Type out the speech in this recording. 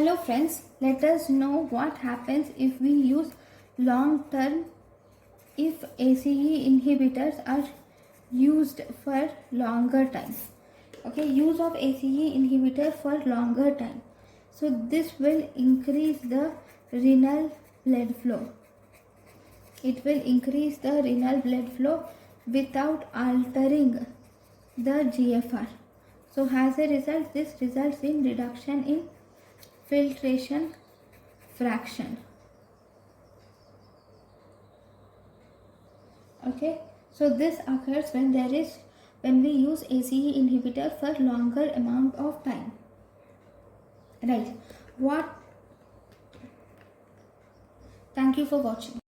Hello friends, let us know what happens if we use long term if ACE inhibitors are used for longer time. Okay, use of ACE inhibitor for longer time. So this will increase the renal blood flow. It will increase the renal blood flow without altering the GFR. So as a result, this results in reduction in filtration fraction. Okay, so this occurs when we use ACE inhibitor for longer amount of time. Right. Thank you for watching.